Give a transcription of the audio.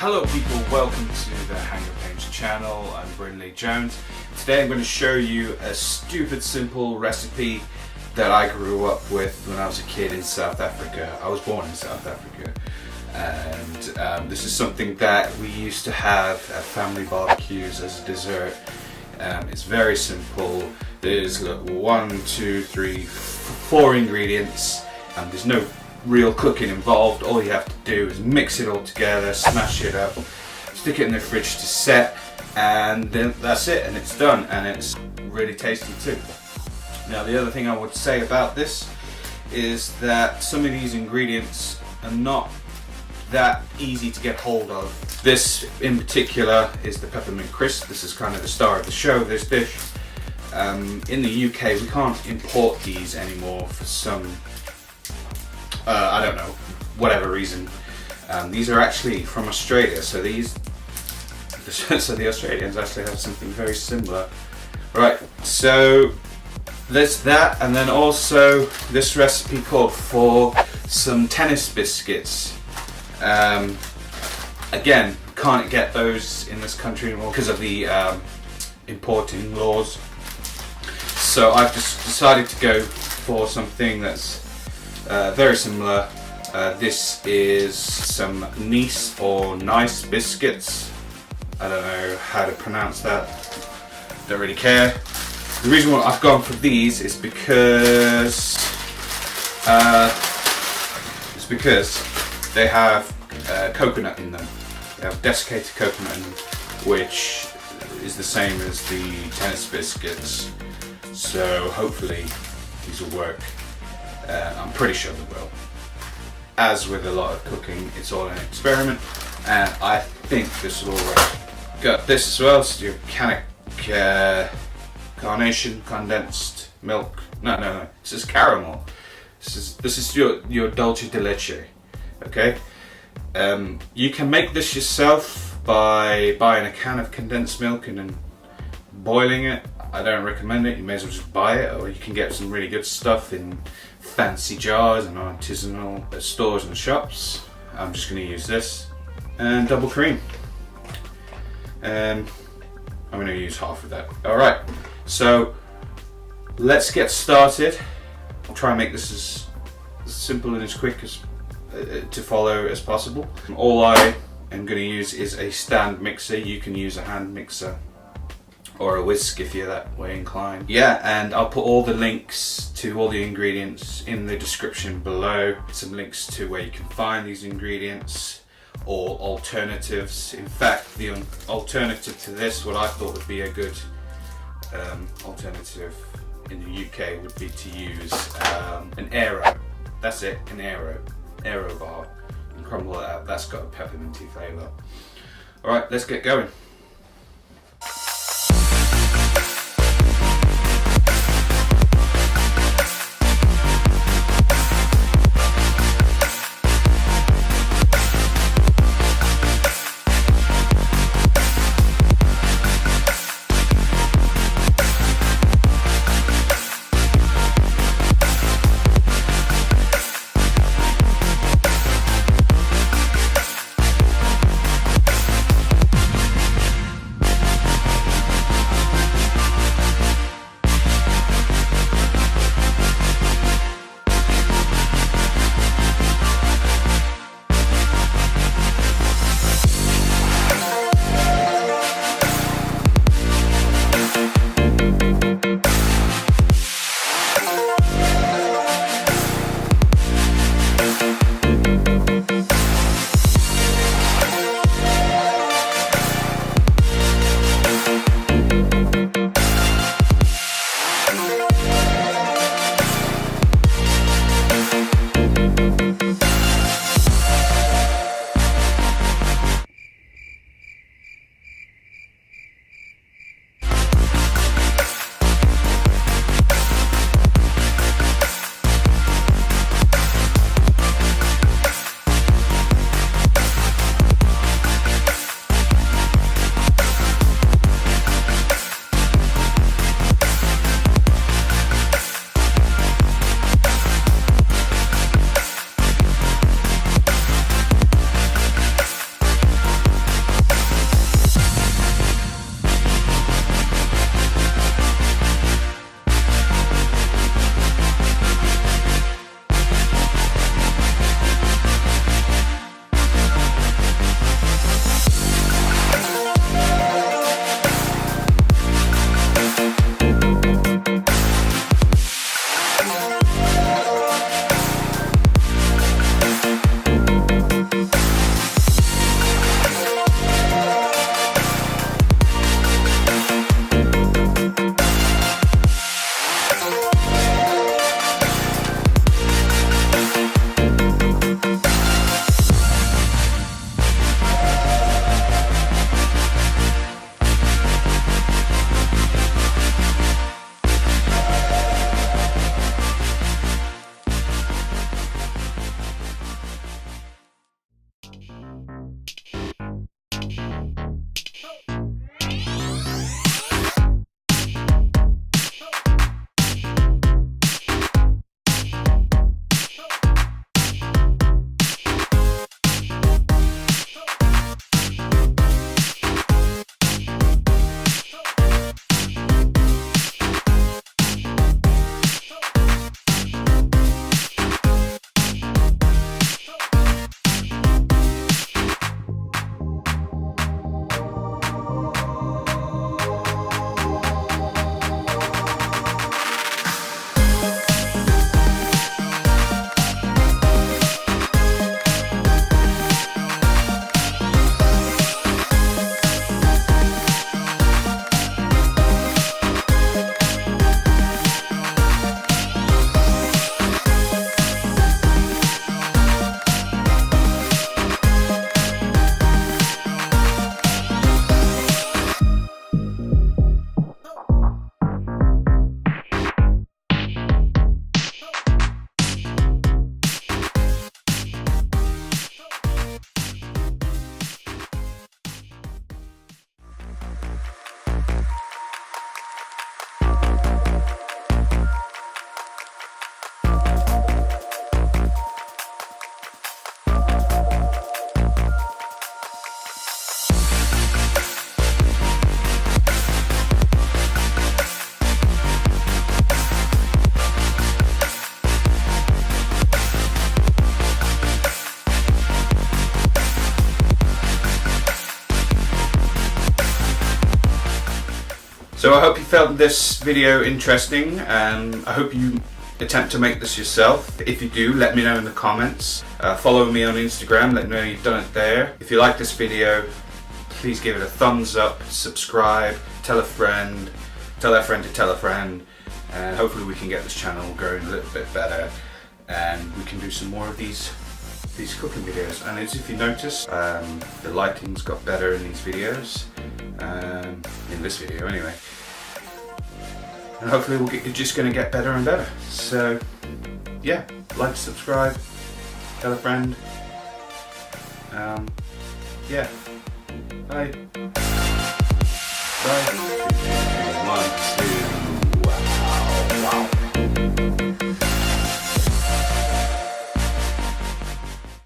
Hello people, welcome to the hAnger channel. I'm Brindley Jones. Today I'm going to show you a stupid simple recipe that I grew up with when I was a kid in South Africa. I was born in South Africa, and this is something that we used to have at family barbecues as a dessert. It's very simple. There's 1, 2, 3, 4 ingredients, and there's no real cooking involved. All you have to do is mix it all together, smash it up, stick it in the fridge to set, and then that's it, and it's done, and it's really tasty too. Now the other thing I would say about this is that some of these ingredients are not that easy to get hold of. This in particular is the Peppermint Crisp. This is kind of the star of the show, this dish. In the UK we can't import these anymore for some I don't know, whatever reason. These are actually from Australia, so the Australians actually have something very similar. Right, so there's that, and then also this recipe called for some tennis biscuits. Again, can't get those in this country anymore because of the importing laws. So I've just decided to go for something that's very similar. This is some nice biscuits. I don't know how to pronounce that. Don't really care. The reason why I've gone for these is because they have coconut in them. They have desiccated coconut in them, which is the same as the tennis biscuits. So hopefully these will work. I'm pretty sure they will. As with a lot of cooking, it's all an experiment, and I think this will all work. Got this as well. It's your carnation condensed milk. No. This is caramel. This is your dulce de leche. Okay. You can make this yourself by buying a can of condensed milk and then boiling it. I don't recommend it. You may as well just buy it, or you can get some really good stuff in fancy jars and artisanal stores and shops. I'm just going to use this and double cream. I'm going to use half of that. Alright, so let's get started. I'll try and make this as simple and as quick as to follow as possible. All I am going to use is a stand mixer. You can use a hand mixer or a whisk if you're that way inclined. Yeah, and I'll put all the links to all the ingredients in the description below. Some links to where you can find these ingredients or alternatives. In fact, the alternative to this, what I thought would be a good alternative in the UK would be to use an Aero. That's it, an Aero bar. And crumble it out. That's got a pepperminty flavour. Alright, let's get going. So I hope you found this video interesting, and I hope you attempt to make this yourself. If you do, let me know in the comments. Follow me on Instagram, let me know you've done it there. If you like this video, please give it a thumbs up, subscribe, tell a friend, tell that friend to tell a friend, and hopefully we can get this channel growing a little bit better, and we can do some more of these cooking videos. And as if you notice, the lighting's got better in these videos, in this video anyway, and hopefully you're just going to get better and better. So yeah, like, subscribe, tell a friend. Yeah, bye. Bye.